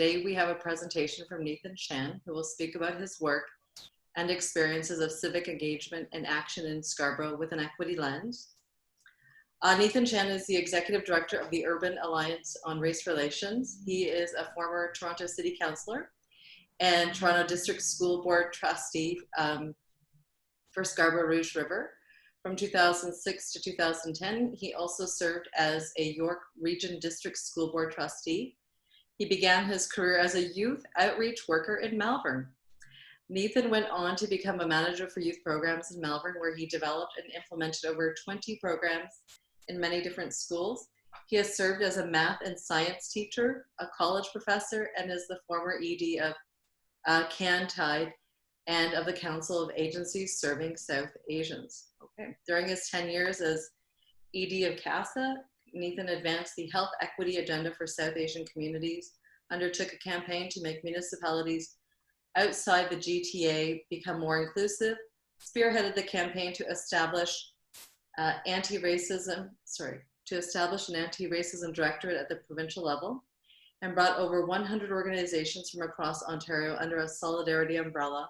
Today we have a presentation from Nathan Chan, who will speak about his work and experiences of civic engagement and action in Scarborough with an equity lens. Nathan Chan is the Executive Director of the Urban Alliance on Race Relations. He is a former Toronto City Councillor and Toronto District School Board Trustee for Scarborough Rouge River. From 2006 to 2010, he also served as a York Region District School Board Trustee. He began his career as a youth outreach worker in Malvern. Nathan went on to become a manager for youth programs in Malvern, where he developed and implemented over 20 programs in many different schools. He has served as a math and science teacher, a college professor, and is the former ED of CanTide and of the Council of Agencies Serving South Asians. Okay. During his 10 years as ED of CASA, Nathan advanced the health equity agenda for South Asian communities, undertook a campaign to make municipalities outside the GTA become more inclusive, spearheaded the campaign to establish an anti-racism directorate at the provincial level, and brought over 100 organizations from across Ontario under a solidarity umbrella.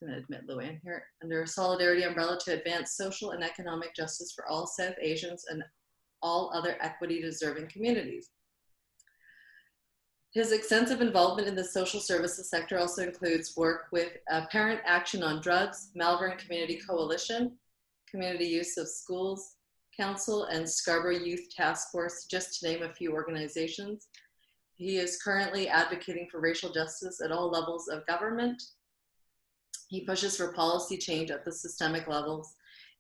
I'm going to admit Luann here, under a solidarity umbrella to advance social and economic justice for all South Asians and all other equity deserving communities. His extensive involvement in the social services sector also includes work with Parent Action on Drugs, Malvern Community Coalition, Community Use of Schools Council, and Scarborough Youth Task Force, just to name a few organizations. He is currently advocating for racial justice at all levels of government. He pushes for policy change at the systemic levels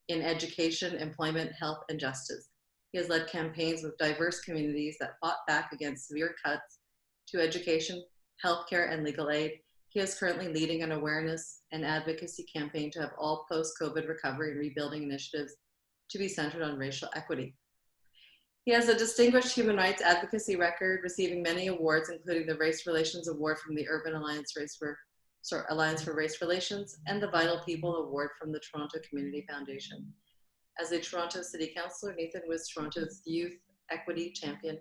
in education, employment, health, and justice. He has led campaigns with diverse communities that fought back against severe cuts to education, healthcare, and legal aid. He is currently leading an awareness and advocacy campaign to have all post-COVID recovery and rebuilding initiatives to be centered on racial equity. He has a distinguished human rights advocacy record, receiving many awards, including the Race Relations Award from the Urban Alliance for Race Relations and the Vital People Award from the Toronto Community Foundation. As a Toronto City Councillor, Nathan was Toronto's Youth Equity Champion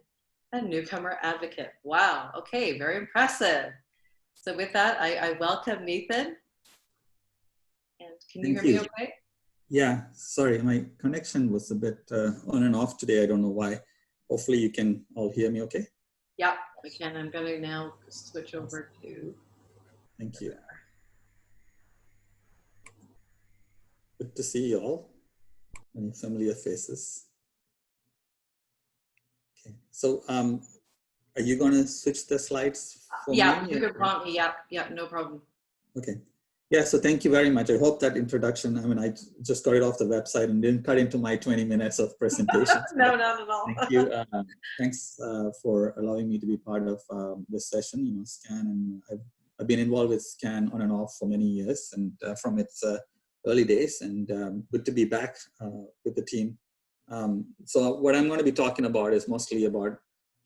and Newcomer Advocate. Wow, okay, very impressive. So with that, I welcome Nathan. And can you hear me okay? Yeah, sorry, my connection was a bit on and off today. I don't know why. Hopefully you can all hear me okay? Yeah, we can. I'm going to now switch over to... Thank you. Good to see you all. Many familiar faces. Okay, so are you going to switch the slides for me? Yeah, you can prompt me. Yeah, no problem. Okay. Yeah, so thank you very much. I hope that introduction, I mean, I just got it off the website and didn't cut into my 20 minutes of presentation. No, not at all. Thank you. Thanks for allowing me to be part of this session. You know, SCAN, and I've been involved with SCAN on and off for many years, and from its early days, and good to be back with the team. So what I'm going to be talking about is mostly about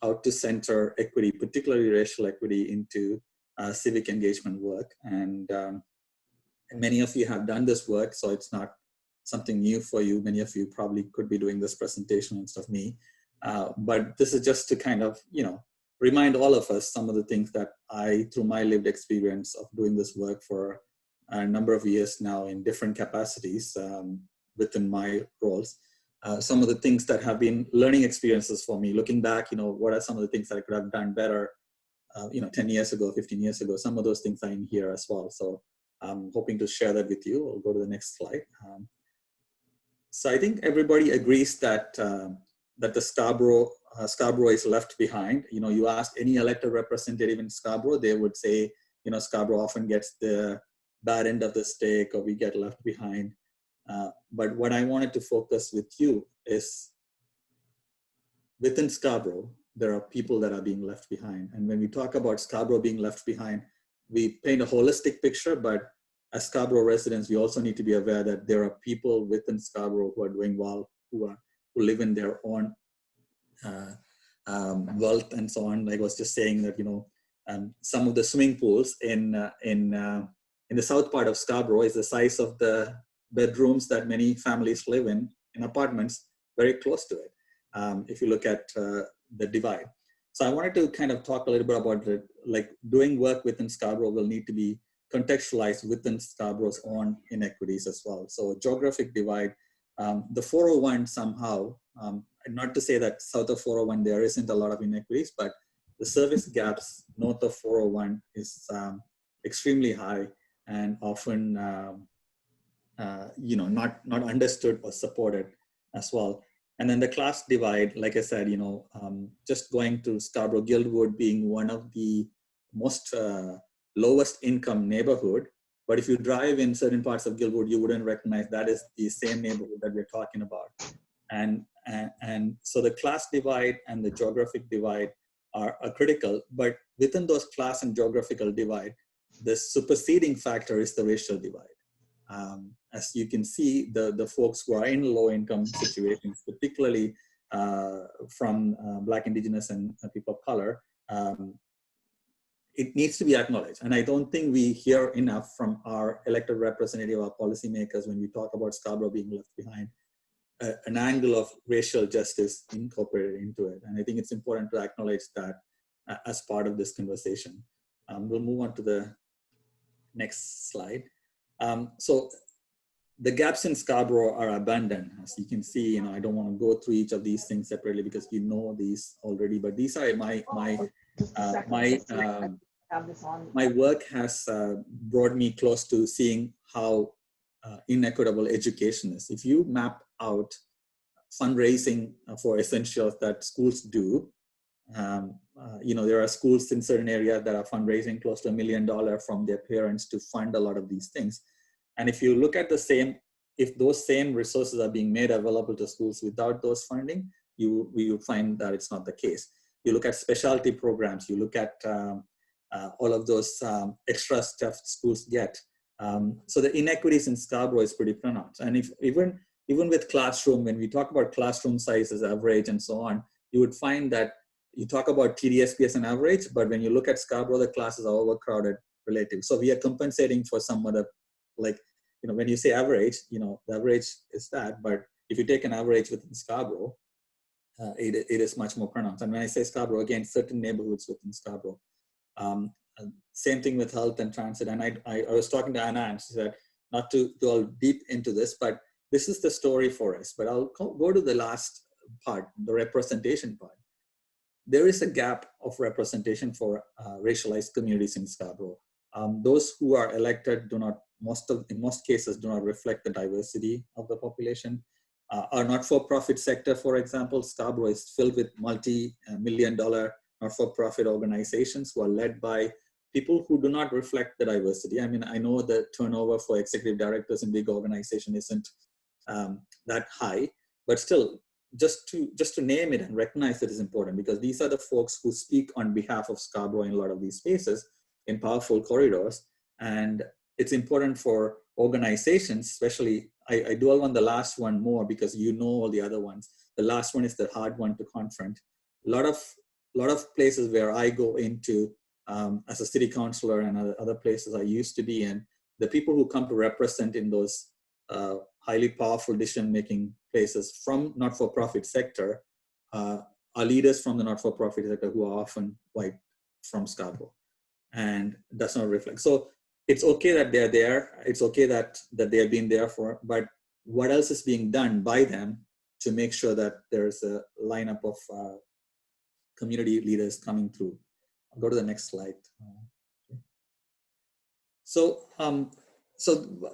how to center equity, particularly racial equity, into civic engagement work. And many of you have done this work, so it's not something new for you. Many of you probably could be doing this presentation instead of me. But this is just to kind of, you know, remind all of us some of the things that I, through my lived experience of doing this work for a number of years now in different capacities within my roles, some of the things that have been learning experiences for me, looking back, you know, what are some of the things that I could have done better, you know, 10 years ago, 15 years ago. Some of those things are in here as well. So I'm hoping to share that with you. I'll go to the next slide. So I think everybody agrees that that the Scarborough is left behind. You know, you ask any elected representative in Scarborough, they would say, you know, Scarborough often gets the bad end of the stick, or we get left behind. But what I wanted to focus with you is within Scarborough, there are people that are being left behind. And when we talk about Scarborough being left behind, we paint a holistic picture, but as Scarborough residents, we also need to be aware that there are people within Scarborough who are doing well, who live in their own wealth and so on. Like I was just saying that, you know, some of the swimming pools in the south part of Scarborough is the size of the bedrooms that many families live in apartments very close to it, if you look at the divide. So I wanted to kind of talk a little bit about it, like doing work within Scarborough will need to be contextualized within Scarborough's own inequities as well. So geographic divide, the 401 somehow, not to say that south of 401 there isn't a lot of inequities, but the service gaps north of 401 is extremely high and often not understood or supported as well. And then the class divide, like I said, just going to Scarborough Guildwood being one of the most lowest income neighborhood. But if you drive in certain parts of Guildwood, you wouldn't recognize that is the same neighborhood that we're talking about. And so the class divide and the geographic divide are critical, but within those class and geographical divide, the superseding factor is the racial divide. As you can see, the folks who are in low income situations, particularly from Black, Indigenous, and people of color, it needs to be acknowledged. And I don't think we hear enough from our elected representative, our policymakers, when we talk about Scarborough being left behind, an angle of racial justice incorporated into it. And I think it's important to acknowledge that as part of this conversation. We'll move on to the next slide. So the gaps in Scarborough are abundant. As you can see, I don't want to go through each of these things separately because you know these already, but these are my work has brought me close to seeing how inequitable education is. If you map out fundraising for essentials that schools do, there are schools in certain areas that are fundraising close to $1 million from their parents to fund a lot of these things. And if you look at if those same resources are being made available to schools without those funding, you find that it's not the case. You look at specialty programs, you look at all of those extra stuff schools get. So the inequities in Scarborough is pretty pronounced. And if even with classroom, when we talk about classroom sizes, average, and so on, you would find that you talk about TDSP as an average, but when you look at Scarborough, the classes are overcrowded relative. So we are compensating for some other, when you say average, the average is that, but if you take an average within Scarborough, it is much more pronounced. And when I say Scarborough, again, certain neighborhoods within Scarborough. Same thing with health and transit. And I was talking to Anna, and she said, not to go deep into this, but this is the story for us. But I'll go to the last part, the representation part. There is a gap of representation for racialized communities in Scarborough. Those who are elected in most cases do not reflect the diversity of the population. Our not-for-profit sector, for example, Scarborough is filled with multi-million-dollar not-for-profit organizations who are led by people who do not reflect the diversity. I mean, I know the turnover for executive directors in big organizations isn't that high, but still, just to name it and recognize it is important, because these are the folks who speak on behalf of Scarborough in a lot of these spaces in powerful corridors. And it's important for organizations, especially, I dwell on the last one more because you know all the other ones. The last one is the hard one to confront. A lot of places where I go into as a city councilor and other places I used to be in, the people who come to represent in those highly powerful decision-making places from not-for-profit sector are leaders from the not-for-profit sector who are often white from Scarborough, and does not reflect. So it's okay that they're there. It's okay that they have been there for, but what else is being done by them to make sure that there's a lineup of community leaders coming through? I'll go to the next slide. So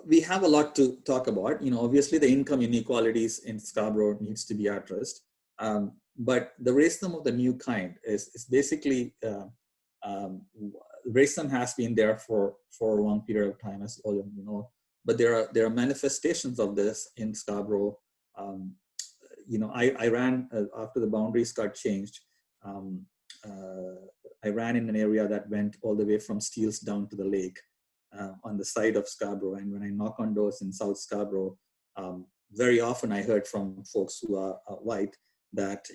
we have a lot to talk about. Obviously the income inequalities in Scarborough needs to be addressed. But the racism of the new kind is basically, racism has been there for a long period of time, as all of you know. But there are manifestations of this in Scarborough. I ran after the boundaries got changed. I ran in an area that went all the way from Steeles down to the lake on the side of Scarborough. And when I knock on doors in South Scarborough, very often I heard from folks who are white that,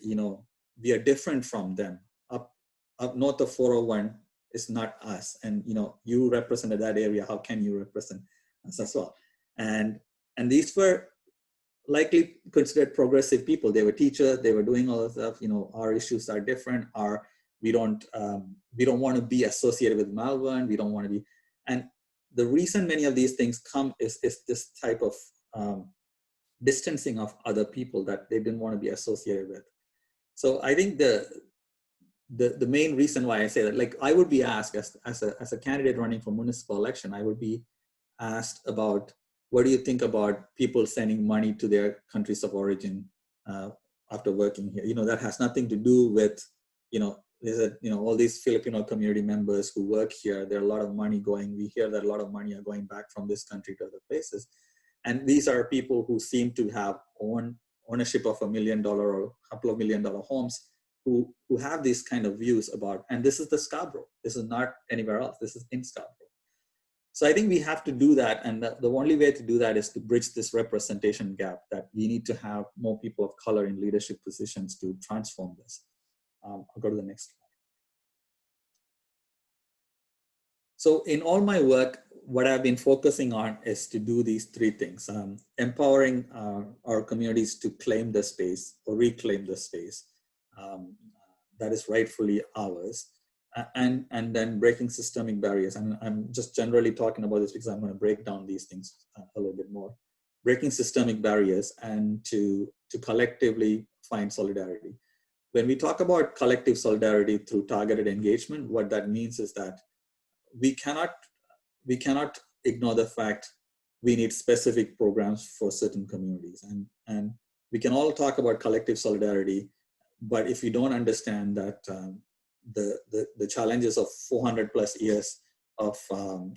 we are different from them. Up north of 401 is not us. And, you represented that area. How can you represent us as well? And these were likely considered progressive people. They were teachers. They were doing all this stuff. Our issues are different. Our We don't want to be associated with Malvern. We don't want to be, and the reason many of these things come is this type of distancing of other people that they didn't want to be associated with. So I think the main reason why I say that, like, I would be asked as a candidate running for municipal election, I would be asked about, what do you think about people sending money to their countries of origin after working here? That has nothing to do with, there's all these Filipino community members who work here. There are a lot of money going. We hear that a lot of money are going back from this country to other places, and these are people who seem to have ownership of $1 million or a couple of $1 million homes, who have these kind of views about, and this is the Scarborough. This is not anywhere else. This is in Scarborough. So I think we have to do that. And the only way to do that is to bridge this representation gap, that we need to have more people of color in leadership positions to transform this. I'll go to the next slide. So in all my work, what I've been focusing on is to do these three things: empowering our communities to claim the space or reclaim the space that is rightfully ours, and then breaking systemic barriers. And I'm just generally talking about this because I'm going to break down these things a little bit more. Breaking systemic barriers and to collectively find solidarity. When we talk about collective solidarity through targeted engagement, what that means is that we cannot ignore the fact we need specific programs for certain communities. And we can all talk about collective solidarity, but if you don't understand that the challenges of 400 plus years of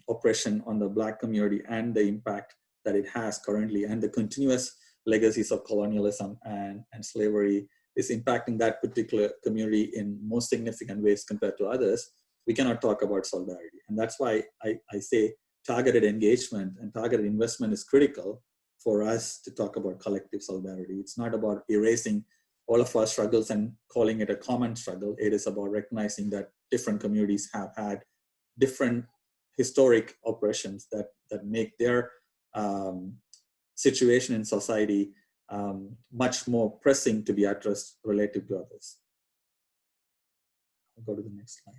oppression on the Black community and the impact that it has currently, and the continuous legacies of colonialism and slavery is impacting that particular community in most significant ways compared to others, we cannot talk about solidarity. And that's why I say targeted engagement and targeted investment is critical for us to talk about collective solidarity. It's not about erasing all of our struggles and calling it a common struggle. It is about recognizing that different communities have had different historic oppressions that make their situation in society much more pressing to be addressed relative to others. I'll go to the next slide.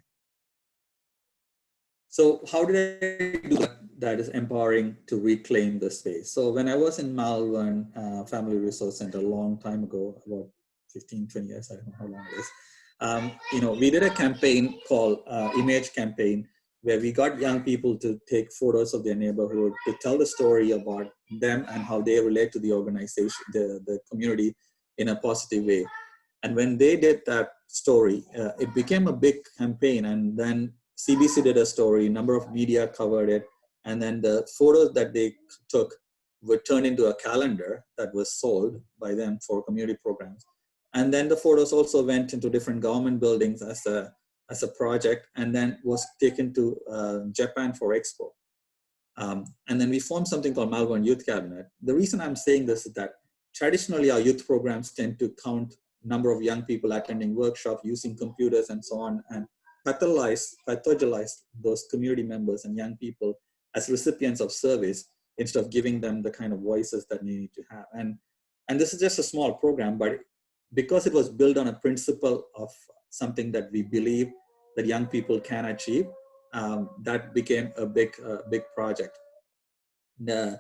So how did I do that is empowering to reclaim the space? So when I was in Malvern Family Resource Center a long time ago, about 15, 20 years, I don't know how long it is, we did a campaign called Image Campaign, where we got young people to take photos of their neighborhood, to tell the story about them and how they relate to the organization, the community, in a positive way. And when they did that story, it became a big campaign. And then CBC did a story, a number of media covered it, and then the photos that they took were turned into a calendar that was sold by them for community programs. And then the photos also went into different government buildings as a project, and then was taken to Japan for expo. And then we formed something called Malvern Youth Cabinet. The reason I'm saying this is that traditionally our youth programs tend to count number of young people attending workshops, using computers and so on, and pathologize those community members and young people as recipients of service instead of giving them the kind of voices that they need to have. And this is just a small program, but because it was built on a principle of something that we believe that young people can achieve, that became a big project. The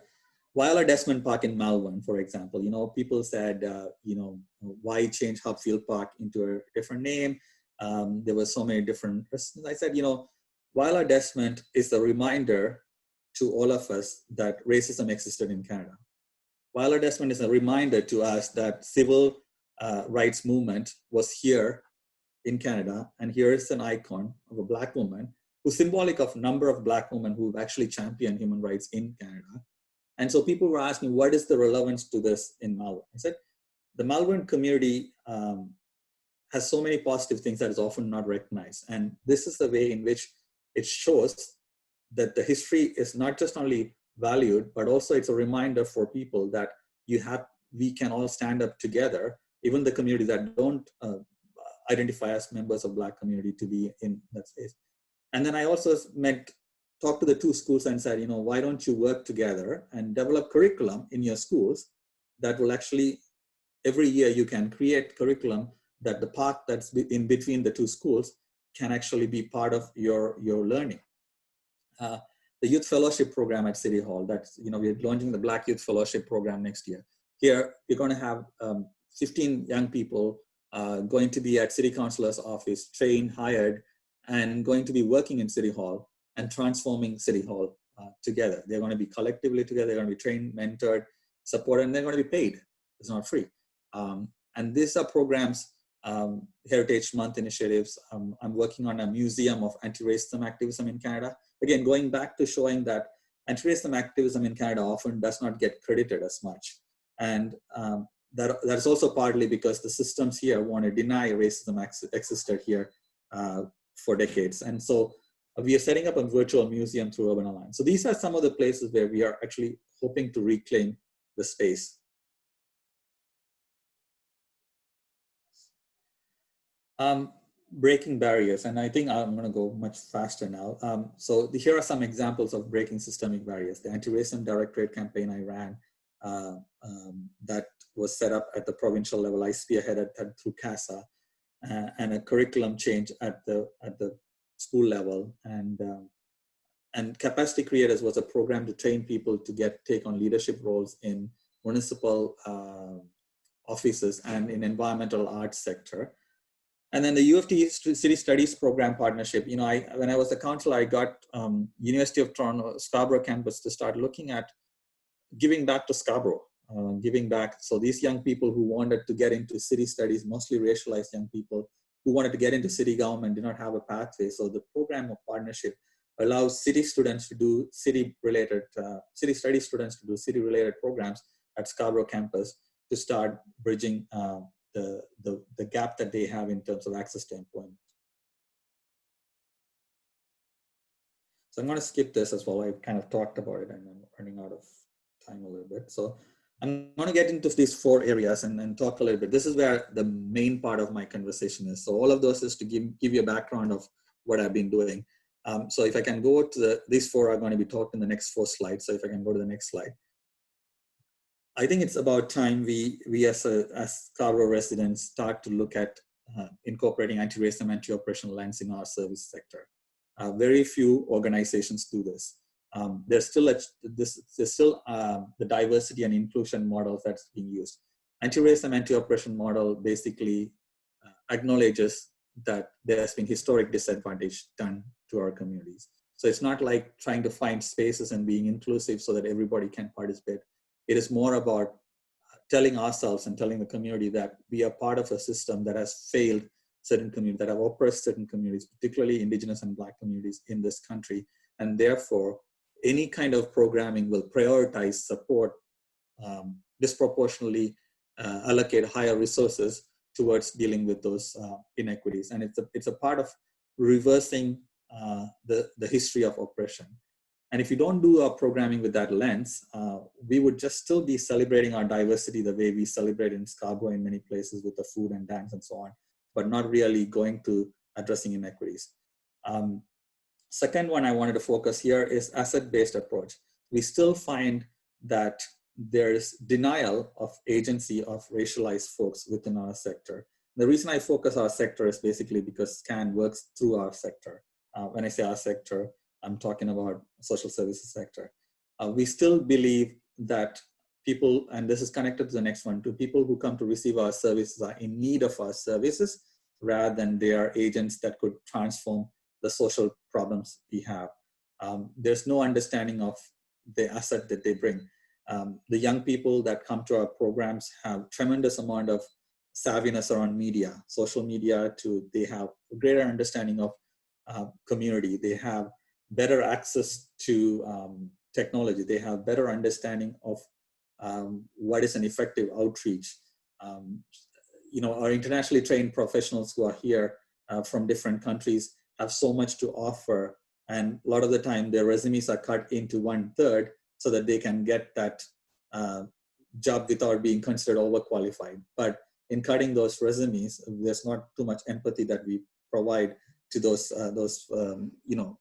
Viola Desmond Park in Malvern, for example, people said, why change Hupfield Park into a different name? There were so many different, I said, Viola Desmond is a reminder to all of us that racism existed in Canada. Viola Desmond is a reminder to us that civil rights movement was here in Canada, and here is an icon of a Black woman who's symbolic of a number of Black women who've actually championed human rights in Canada. And so people were asking, what is the relevance to this in Malvern? I said, the Malvern community has so many positive things that is often not recognized. And this is the way in which it shows that the history is not just only valued, but also it's a reminder for people that we can all stand up together, even the communities that don't identify as members of Black community, to be in that space. And then I also talked to the two schools and said, why don't you work together and develop curriculum in your schools that will actually, every year you can create curriculum that the park that's in between the two schools can actually be part of your learning. The Youth Fellowship Program at City Hall, that's, we're launching the Black Youth Fellowship Program next year. Here, we're going to have 15 young people going to be at City Councilor's office, trained, hired, and going to be working in City Hall and transforming City Hall together. They're going to be collectively together, they're going to be trained, mentored, supported, and they're going to be paid. It's not free. And these are programs, Heritage Month initiatives. I'm working on a museum of anti-racism activism in Canada. Again, going back to showing that anti-racism activism in Canada often does not get credited as much. And that's also partly because the systems here want to deny racism existed here for decades. And so we are setting up a virtual museum through Urban Alliance. So these are some of the places where we are actually hoping to reclaim the space. Breaking barriers, and I think I'm going to go much faster now. So here are some examples of breaking systemic barriers. The Anti-Racism Directorate campaign I ran that was set up at the provincial level, I spearheaded that through CASA, and a curriculum change at the school level, and Capacity Creators was a program to train people to take on leadership roles in municipal offices and in environmental arts sector. And then the U of T City Studies Program partnership. When I was a counselor, I got University of Toronto Scarborough campus to start looking at giving back to Scarborough, giving back. So these young people who wanted to get into city studies, mostly racialized young people who wanted to get into city government, did not have a pathway. So the program of partnership allows city students to do city studies students to do city-related programs at Scarborough campus to start bridging the gap that they have in terms of access to employment. So I'm going to skip this as well. I kind of talked about it and I'm running out of time a little bit. So I'm going to get into these 4 areas and talk a little bit. This is where the main part of my conversation is. So all of those is to give you a background of what I've been doing. So if I can go to these 4 are going to be talked in the next 4 slides. So if I can go to the next slide. I think it's about time we as Scarborough residents start to look at incorporating anti-racism, anti-oppression lens in our service sector. Very few organizations do this. There's still the diversity and inclusion model that's being used. Anti-racism, anti-oppression model basically acknowledges that there's been historic disadvantage done to our communities. So it's not like trying to find spaces and being inclusive so that everybody can participate. It is more about telling ourselves and telling the community that we are part of a system that has failed certain communities, that have oppressed certain communities, particularly Indigenous and Black communities in this country. And therefore, any kind of programming will prioritize support, disproportionately allocate higher resources towards dealing with those inequities. And it's a part of reversing the history of oppression. And if you don't do our programming with that lens, we would just still be celebrating our diversity the way we celebrate in Scarborough in many places with the food and dance and so on, but not really going to addressing inequities. Second one I wanted to focus here is asset-based approach. We still find that there's denial of agency of racialized folks within our sector. The reason I focus our sector is basically because SCAN works through our sector. When I say our sector, I'm talking about social services sector. We still believe that people, and this is connected to the next one, to people who come to receive our services are in need of our services rather than they are agents that could transform the social problems we have. There's no understanding of the asset that they bring. The young people that come to our programs have tremendous amount of savviness around media, social media, they have a greater understanding of community. They have better access to technology. They have better understanding of what is an effective outreach. Our internationally trained professionals who are here from different countries have so much to offer, and a lot of the time their resumes are cut into 1/3 so that they can get that job without being considered overqualified. But in cutting those resumes, there's not too much empathy that we provide to those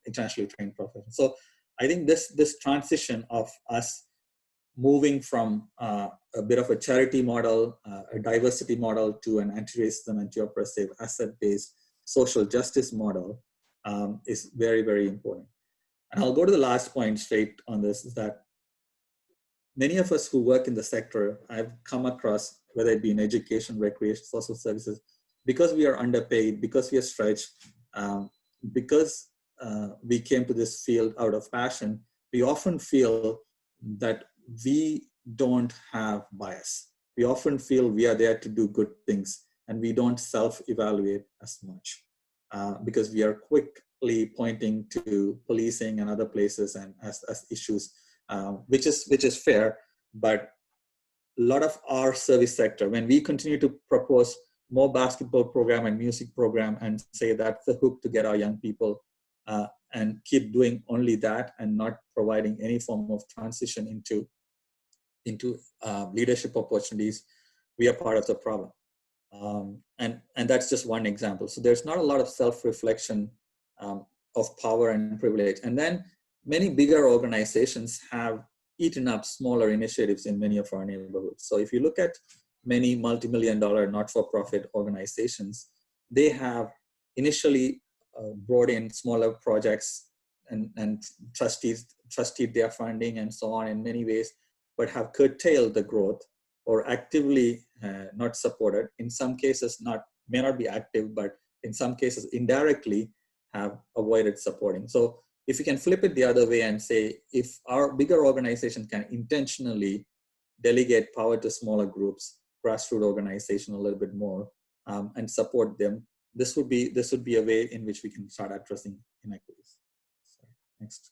internationally trained professionals. So I think this transition of us moving from a bit of a charity model, a diversity model, to an anti-racism, anti-oppressive, asset-based social justice model is very, very important. And I'll go to the last point straight on this, is that many of us who work in the sector, I've come across, whether it be in education, recreation, social services, because we are underpaid, because we are stretched, because we came to this field out of passion, we often feel that we don't have bias. We often feel we are there to do good things, and we don't self-evaluate as much because we are quickly pointing to policing and other places and as issues, which is fair. But a lot of our service sector, when we continue to propose more basketball program and music program and say that's the hook to get our young people, and keep doing only that and not providing any form of transition into leadership opportunities, we are part of the problem. And that's just one example. So there's not a lot of self-reflection of power and privilege. And then many bigger organizations have eaten up smaller initiatives in many of our neighborhoods. So if you look at many multi-million-dollar not-for-profit organizations, they have initially brought in smaller projects and trusted their funding and so on in many ways, but have curtailed the growth or actively not supported. In some cases, may not be active, but in some cases indirectly have avoided supporting. So if you can flip it the other way and say, if our bigger organization can intentionally delegate power to smaller groups, grassroots organization a little bit more, and support them, this would be a way in which we can start addressing inequities. So, next.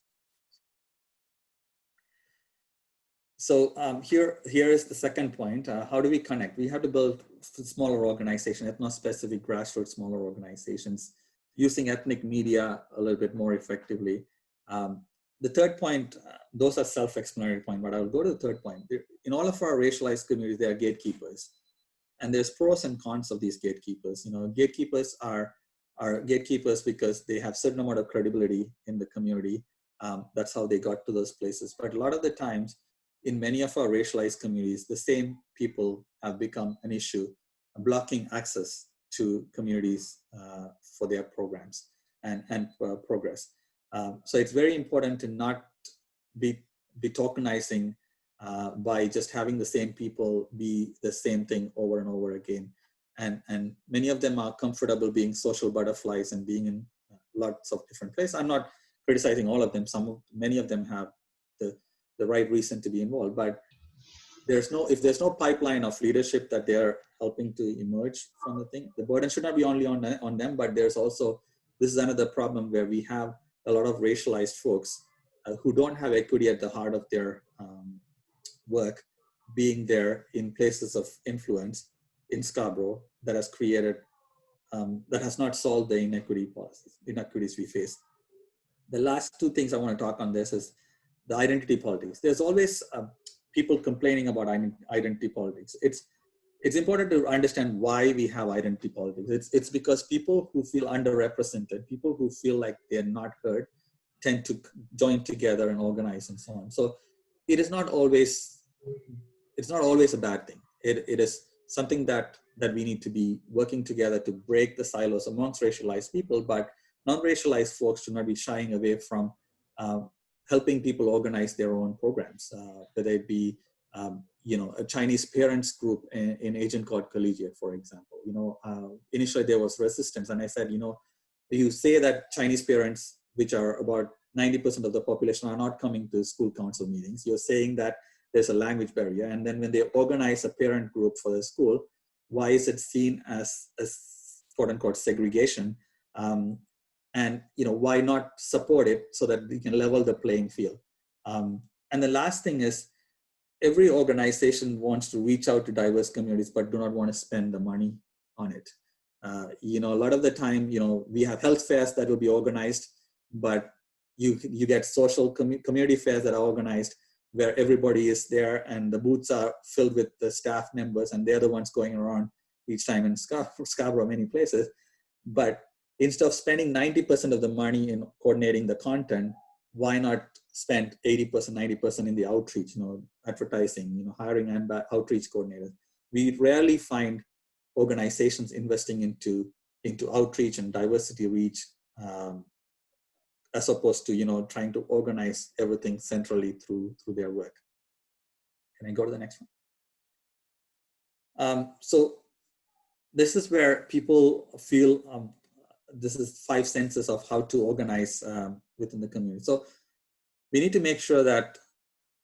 So here is the second point. How do we connect? We have to build smaller organizations, ethno-specific grassroots smaller organizations, using ethnic media a little bit more effectively. The third point, those are self-explanatory points, but I'll go to the third point. In all of our racialized communities, there are gatekeepers. And there's pros and cons of these gatekeepers. You know, gatekeepers are gatekeepers because they have certain amount of credibility in the community. That's how they got to those places. But a lot of the times, in many of our racialized communities, the same people have become an issue, blocking access to communities for their programs and progress. So it's very important to not be tokenizing by just having the same people be the same thing over and over again. And many of them are comfortable being social butterflies and being in lots of different places. I'm not criticizing all of them. Many of them have the right reason to be involved, but if there's no pipeline of leadership that they're helping to emerge from the thing, the burden should not be only on them, but there's also, this is another problem where we have a lot of racialized folks who don't have equity at the heart of their work, being there in places of influence in Scarborough that has created, that has not solved the inequities we face. The last two things I want to talk on this is the identity politics. There's always people complaining about identity politics. It's important to understand why we have identity politics. It's because people who feel underrepresented, people who feel like they're not heard, tend to join together and organize and so on. So it's not always a bad thing. It is something that we need to be working together to break the silos amongst racialized people, but non-racialized folks should not be shying away from helping people organize their own programs, whether it be a Chinese parents group in Agent Called Collegiate, for example. Initially there was resistance, and I said, you say that Chinese parents, which are about 90% of the population, are not coming to school council meetings. You're saying that there's a language barrier, and then when they organize a parent group for the school, why is it seen as quote unquote segregation? And why not support it so that we can level the playing field? And the last thing is, every organization wants to reach out to diverse communities, but do not want to spend the money on it. A lot of the time, we have health fairs that will be organized, but you get social community fairs that are organized where everybody is there and the booths are filled with the staff members, and they're the ones going around each time in Scarborough, many places. But instead of spending 90% of the money in coordinating the content, why not spend 80%, 90% in the outreach, advertising, hiring and outreach coordinators? We rarely find organizations investing into into outreach and diversity reach, as opposed to, trying to organize everything centrally through their work. Can I go to the next one? So this is where people feel, this is 5 senses of how to organize within the community. So we need to make sure that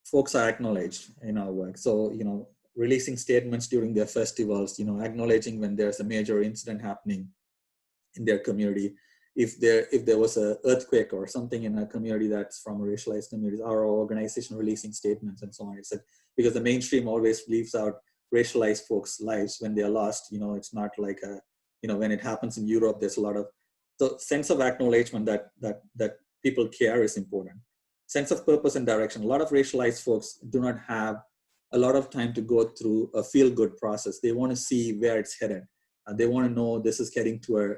folks are acknowledged in our work. So, releasing statements during their festivals, acknowledging when there's a major incident happening in their community. If there was an earthquake or something in a community that's from racialized communities, our organization releasing statements and so on. It's because the mainstream always leaves out racialized folks' lives when they're lost. It's not like when it happens in Europe, there's a lot of, so sense of acknowledgement that people care is important. Sense of purpose and direction. A lot of racialized folks do not have a lot of time to go through a feel-good process. They want to see where it's headed. They want to know this is heading to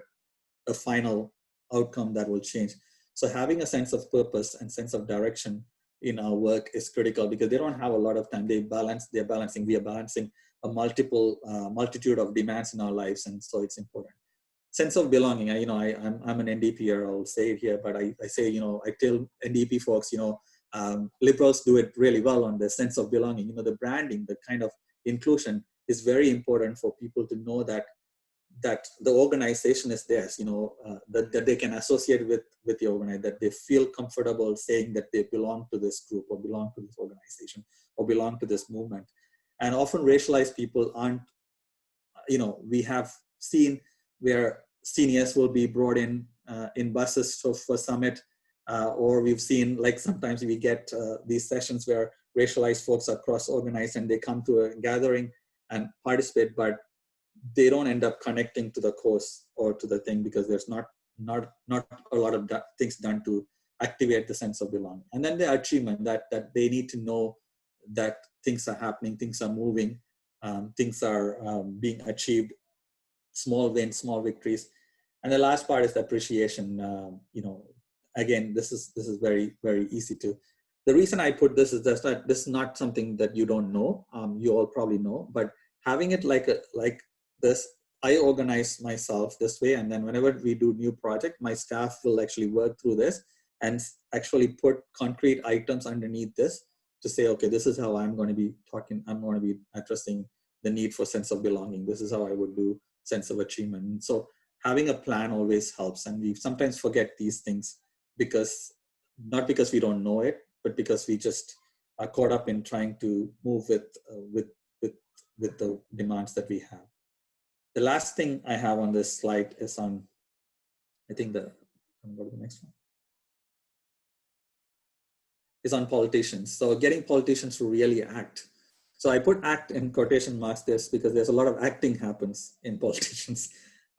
a final outcome that will change. So having a sense of purpose and sense of direction in our work is critical, because they don't have a lot of time. We are balancing a multitude of demands in our lives, and so it's important. Sense of belonging. I'm an NDPer, I'll say it here, but I say, I tell NDP folks, liberals do it really well on the sense of belonging. The branding, the kind of inclusion is very important for people to know that the organization is theirs, that they can associate with the organization, that they feel comfortable saying that they belong to this group or belong to this organization or belong to this movement. And often racialized people aren't, we have seen where seniors will be brought in buses for summit, or we've seen, like, sometimes we get these sessions where racialized folks are cross-organized and they come to a gathering and participate, but they don't end up connecting to the cause or to the thing, because there's not a lot of things done to activate the sense of belonging. And then the achievement, that they need to know that things are happening, things are moving, things are being achieved, small wins, small victories. And the last part is the appreciation. Again, this is very, very easy to. The reason I put this is that this is not something that you don't know. You all probably know, but having it like this, I organize myself this way, and then whenever we do new project, my staff will actually work through this and actually put concrete items underneath this to say, okay, this is how I'm going to be talking. I'm going to be addressing the need for sense of belonging. This is how I would do sense of achievement. And so having a plan always helps. And we sometimes forget these things not because we don't know it, but because we just are caught up in trying to move with the demands that we have. The last thing I have on this slide is on, I think I'll go to the next one, is on politicians. So getting politicians to really act. So I put act in quotation marks this because there's a lot of acting happens in politicians.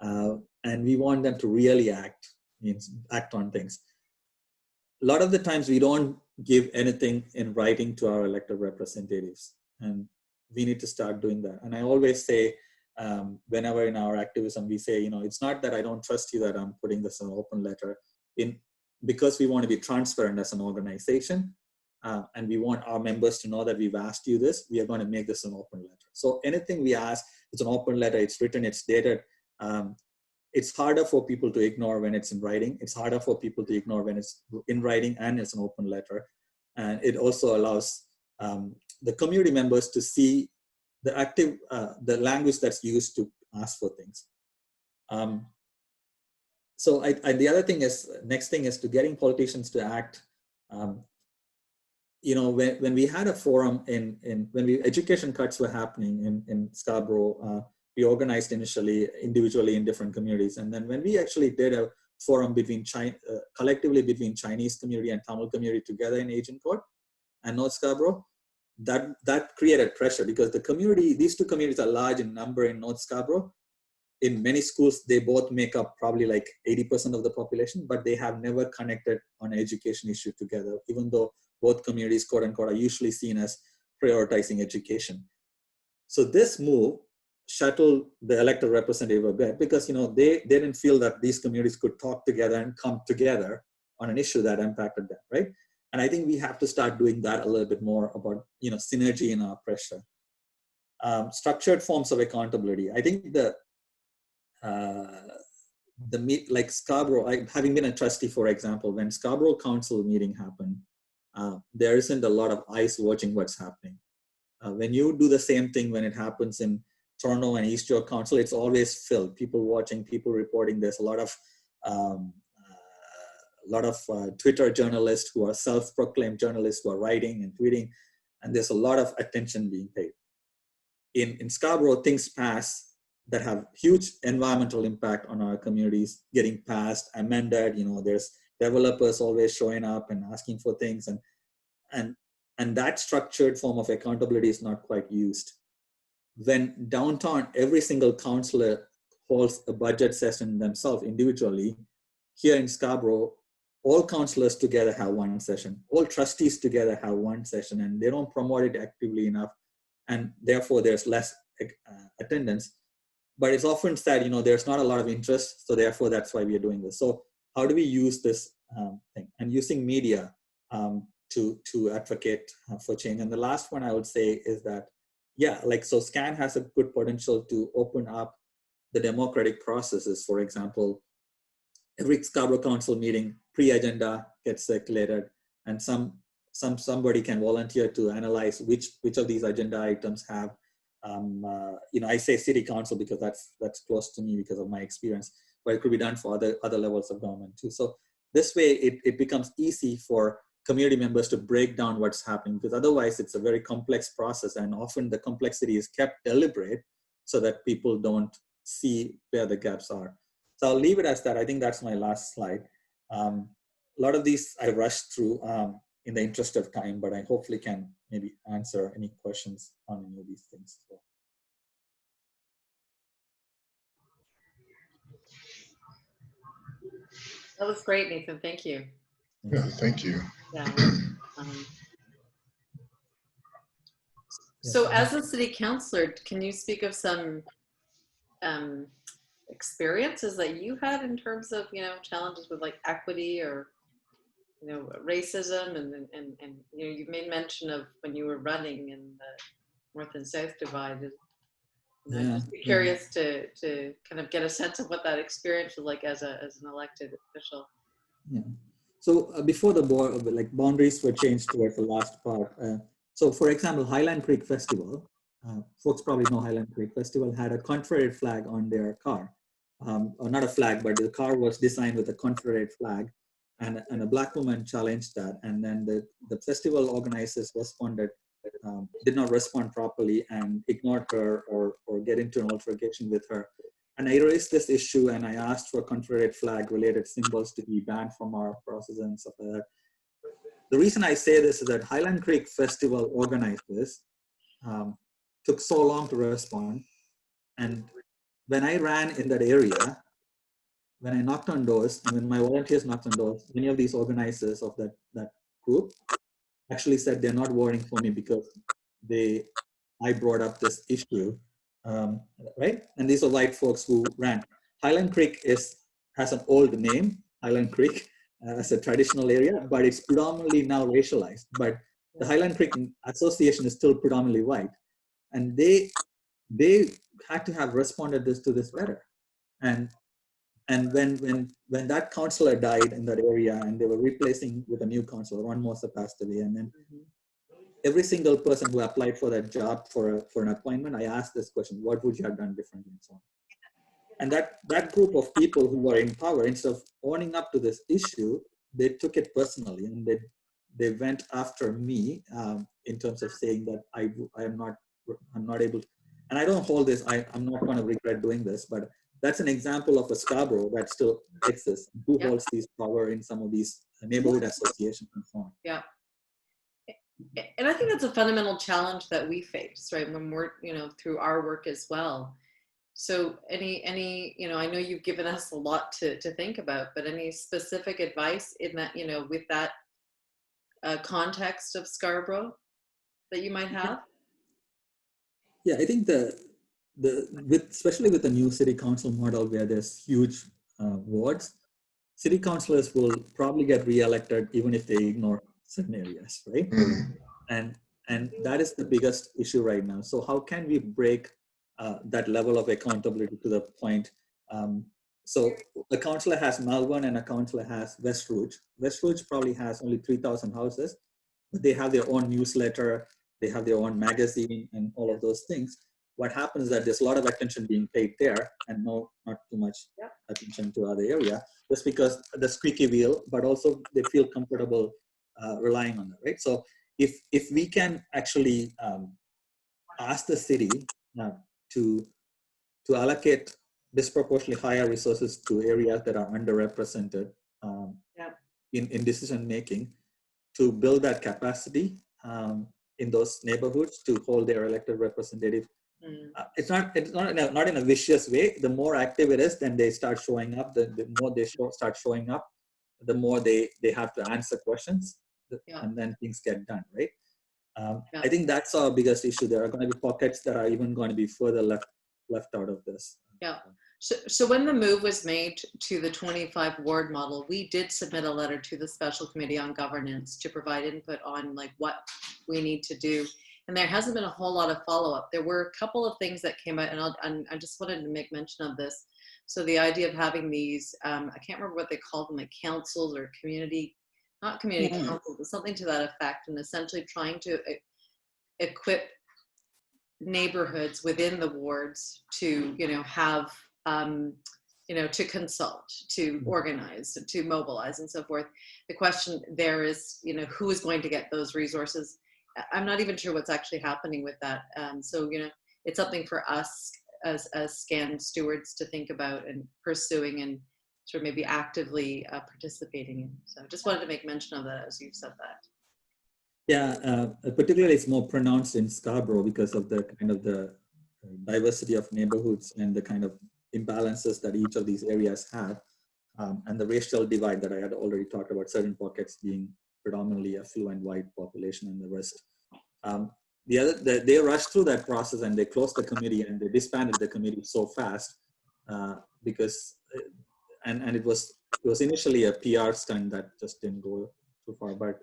And we want them to really act, means act on things. A lot of the times we don't give anything in writing to our elected representatives, and we need to start doing that. And I always say, whenever in our activism, we say, it's not that I don't trust you that I'm putting this in an open letter, because we want to be transparent as an organization, and we want our members to know that we've asked you this, we are going to make this an open letter. So anything we ask, it's an open letter, it's written, it's dated. It's harder for people to ignore when it's in writing. It's harder for people to ignore when it's in writing and it's an open letter. And it also allows the community members to see the language that's used to ask for things. So the other thing is, next thing is to getting politicians to act. When we had a forum when education cuts were happening in Scarborough, we organized initially individually in different communities. And then when we actually did a forum collectively between Chinese community and Tamil community together in Agincourt and North Scarborough, that created pressure, because these two communities are large in number in North Scarborough. In many schools, they both make up probably like 80% of the population, but they have never connected on an education issue together, even though both communities, quote unquote, are usually seen as prioritizing education. So this move shuttled the elected representative a bit, because they didn't feel that these communities could talk together and come together on an issue that impacted them, right? And I think we have to start doing that a little bit more about synergy in our pressure. Structured forms of accountability. I think like Scarborough, having been a trustee, for example, when Scarborough Council meeting happened, there isn't a lot of eyes watching what's happening. When you do the same thing when it happens in Toronto and East York Council, it's always filled. People watching, people reporting. There's a lot of Twitter journalists who are self-proclaimed journalists who are writing and tweeting, and there's a lot of attention being paid. In Scarborough, things pass that have huge environmental impact on our communities, getting passed, amended. There's developers always showing up and asking for things, and that structured form of accountability is not quite used. When downtown, every single councillor holds a budget session themselves individually, here in Scarborough, all councillors together have one session, all trustees together have one session, and they don't promote it actively enough, and therefore there's less attendance. But it's often said, there's not a lot of interest, so therefore that's why we are doing this. So how do we use this thing? And using media to advocate for change. And the last one I would say is that, so SCAN has a good potential to open up the democratic processes. For example, every Scarborough Council meeting, pre-agenda gets circulated, and somebody can volunteer to analyze which of these agenda items have, I say city council because that's close to me because of my experience, but it could be done for other levels of government too. So this way it becomes easy for community members to break down what's happening, because otherwise it's a very complex process, and often the complexity is kept deliberate so that people don't see where the gaps are. So I'll leave it as that. I think that's my last slide. A lot of these I rushed through in the interest of time, but I hopefully can maybe answer any questions on any of these things. So. That was great, Nathan. Thank you. Yeah, thank you. Yeah. So as a city councillor, can you speak of some experiences that you had in terms of, challenges with like equity or, racism and you made mention of when you were running in the North and South divide. I'd just be curious to kind of get a sense of what that experience was like as an elected official. Yeah. So before the boundaries were changed towards the last part. So for example, Highland Creek Festival, folks probably know Highland Creek Festival had a Confederate flag on their car. Or not a flag, but the car was designed with a Confederate flag, and a black woman challenged that. And then the festival organizers responded, did not respond properly and ignored her or get into an altercation with her. And I raised this issue and I asked for Confederate flag related symbols to be banned from our process and stuff like that. The reason I say this is that Highland Creek Festival organizers took so long to respond. And when I ran in that area, when I knocked on doors, and when my volunteers knocked on doors, many of these organizers of that group actually said they're not voting for me because I brought up this issue, right? And these are white folks who ran. Highland Creek has an old name, Highland Creek, as a traditional area, but it's predominantly now racialized. But the Highland Creek Association is still predominantly white, and they had to have responded to this letter. And when that councillor died in that area, and they were replacing with a new councillor, Ron Mosa passed away, and then every single person who applied for that job for an appointment, I asked this question: what would you have done differently, and so on. And that group of people who were in power, instead of owning up to this issue, they took it personally, and they went after me in terms of saying that I'm not able to, and I don't hold this. I'm not going to regret doing this, but that's an example of a Scarborough that still exists. Who holds these power in some of these neighborhood associations and so on. Yeah. And I think that's a fundamental challenge that we face, right? When we're, through our work as well. So any, I know you've given us a lot to think about, but any specific advice in that, with that context of Scarborough that you might have? Yeah, I think especially with the new city council model where there's huge wards, city councillors will probably get re-elected even if they ignore certain areas, right? And that is the biggest issue right now. So how can we break that level of accountability to the point so a councillor has Melbourne and a councillor has West Rouge. West Rouge probably has only 3,000 houses, but they have their own newsletter, they have their own magazine and all of those things. What happens is that there's a lot of attention being paid there and not too much attention to other area, just because the squeaky wheel, but also they feel comfortable relying on that, right? So if we can actually ask the city to allocate disproportionately higher resources to areas that are underrepresented in decision making, to build that capacity in those neighborhoods to hold their elected representative. It's not in a vicious way. The more active it is, then they start showing up. The more they start showing up, the more they have to answer questions, and then things get done, right? I think that's our biggest issue. There are going to be pockets that are even going to be further left out of this. Yeah. So when the move was made to the 25 ward model, we did submit a letter to the Special Committee on Governance to provide input on like what we need to do. And there hasn't been a whole lot of follow-up. There were a couple of things that came out, and I just wanted to make mention of this. So the idea of having these, I can't remember what they called them, like councils or community, not community councils, but something to that effect, and essentially trying to equip neighborhoods within the wards to, have, to consult, to organize, to mobilize, and so forth. The question there is, who is going to get those resources? I'm not even sure what's actually happening with that. So, it's something for us as SCAN stewards to think about and pursuing and sort of maybe actively participating in. So I just wanted to make mention of that as you've said that. Yeah, particularly it's more pronounced in Scarborough because of the kind of the diversity of neighborhoods and the kind of imbalances that each of these areas have, and the racial divide that I had already talked about, certain pockets being predominantly affluent white population and the rest. They rushed through that process and they closed the committee and they disbanded the committee so fast because, and it was initially a PR stunt that just didn't go too far, but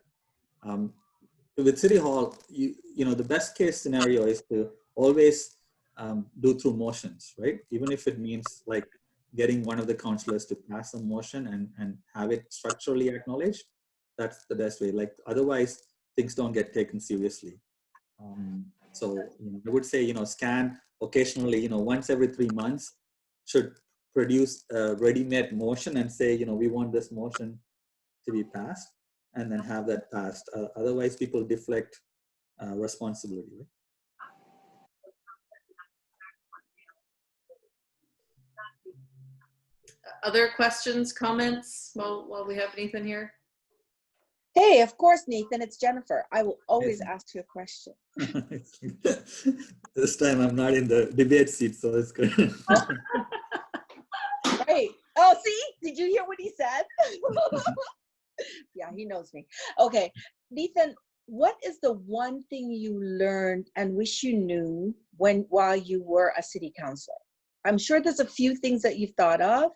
with City Hall, the best case scenario is to always do through motions, right? Even if it means like getting one of the councillors to pass a motion and have it structurally acknowledged, that's the best way. Like otherwise, things don't get taken seriously. So I would say, SCAN occasionally, once every 3 months should produce a ready-made motion and say, we want this motion to be passed, and then have that passed. Otherwise, people deflect responsibility. Right? Other questions, comments while we have Nathan here? Hey, of course, Nathan, it's Jennifer. I will always ask you a question. This time I'm not in the debate seat, so it's good. Right. Oh, see, did you hear what he said? Yeah, he knows me. Okay, Nathan, what is the one thing you learned and wish you knew while you were a city councilor? I'm sure there's a few things that you've thought of,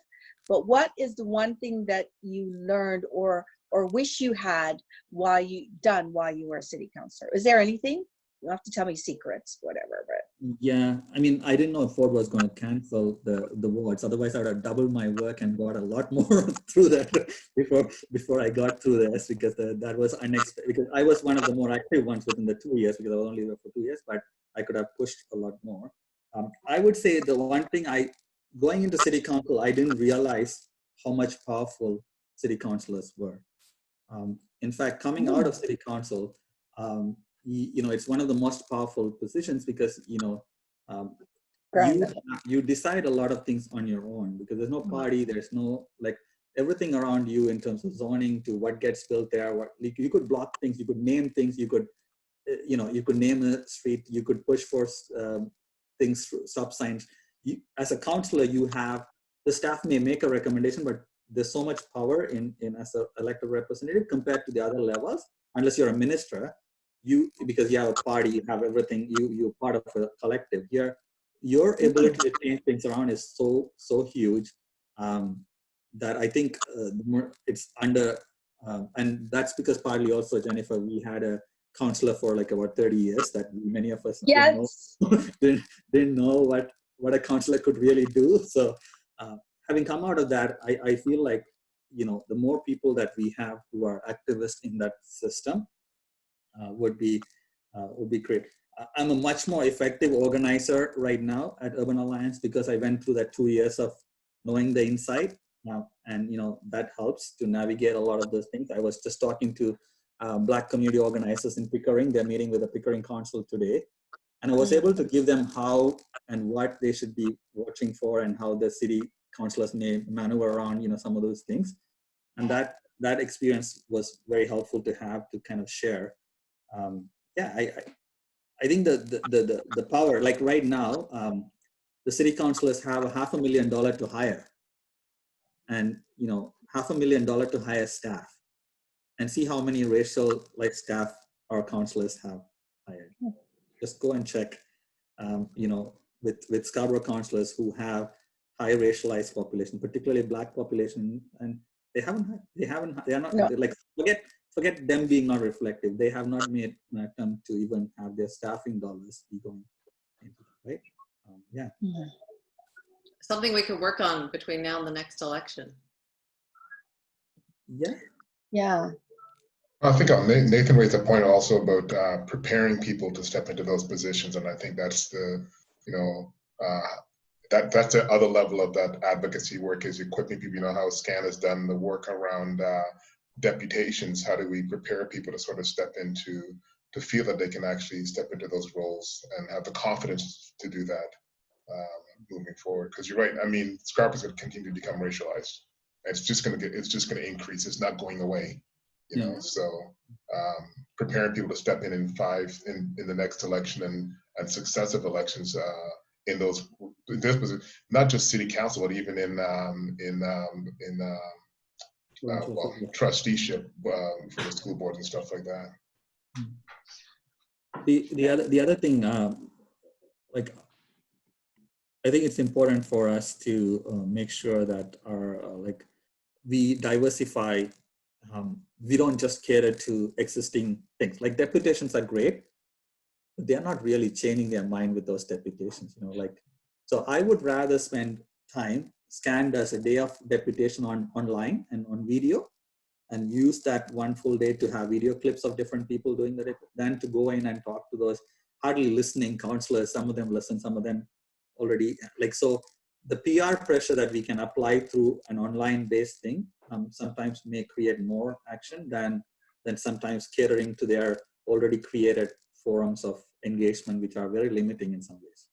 but what is the one thing that you learned or wish you had while you were a city councilor? Is there anything? You don't have to tell me secrets, whatever. But yeah, I mean, I didn't know Ford was going to cancel the wards. Otherwise, I would have doubled my work and got a lot more through that before I got through this, because that was unexpected. Because I was one of the more active ones within the 2 years, because I was only there for 2 years, but I could have pushed a lot more. I would say the one thing going into city council, I didn't realize how much powerful city councillors were. In fact, coming out of city council, it's one of the most powerful positions because, you decide a lot of things on your own, because there's no party, there's no, like, everything around you in terms of zoning to what gets built there. You could block things, you could name things, you could, you could name a street, you could push for things, stop signs. As a councillor, the staff may make a recommendation, but there's so much power in as an elected representative compared to the other levels. Unless you're a minister, because you have a party, you have everything, you're part of a collective. Here, your ability to change things around is so huge that I think it's under, and that's because partly also, Jennifer, we had a counselor for like about 30 years that many of us didn't know what a counselor could really do. So having come out of that, I feel like, the more people that we have who are activists in that system would be great. I'm a much more effective organizer right now at Urban Alliance because I went through that 2 years of knowing the inside, and that helps to navigate a lot of those things. I was just talking to Black community organizers in Pickering. They're meeting with the Pickering Council today, and I was able to give them how and what they should be watching for, and how the city councilors may maneuver around, some of those things. And that experience was very helpful to have to kind of share. I think the power, like right now, the city councilors have $500,000 to hire, and $500,000 to hire staff, and see how many racial staff our councilors have hired. Just go and check, with Scarborough councilors who have high racialized population, particularly Black population, and they are not, No. like, forget them being not reflective. They have not made an attempt to even have their staffing dollars be going into that, right? Yeah. Something we could work on between now and the next election. Yeah. Yeah. I think Nathan raised a point also about preparing people to step into those positions, and I think that's the, that's the other level of that advocacy work, is equipping people. How SCAN has done the work around deputations. How do we prepare people to sort of step into, to feel that they can actually step into those roles and have the confidence to do that moving forward? Because you're right. I mean, Scarpa's going to continue to become racialized. It's just going to increase. It's not going away. So preparing people to step in the next election and successive elections in this position, not just city council, but even in trusteeship for the school boards and stuff like that. The other thing, I think it's important for us to make sure that we diversify. We don't just cater to existing things. Like, deputations are great, but they're not really changing their mind with those deputations. So I would rather spend time, SCAN does a day of deputation online and on video, and use that one full day to have video clips of different people doing that, than to go in and talk to those hardly listening counselors. Some of them listen, some of them already, so the PR pressure that we can apply through an online based thing sometimes may create more action than sometimes catering to their already created forums of engagement, which are very limiting in some ways.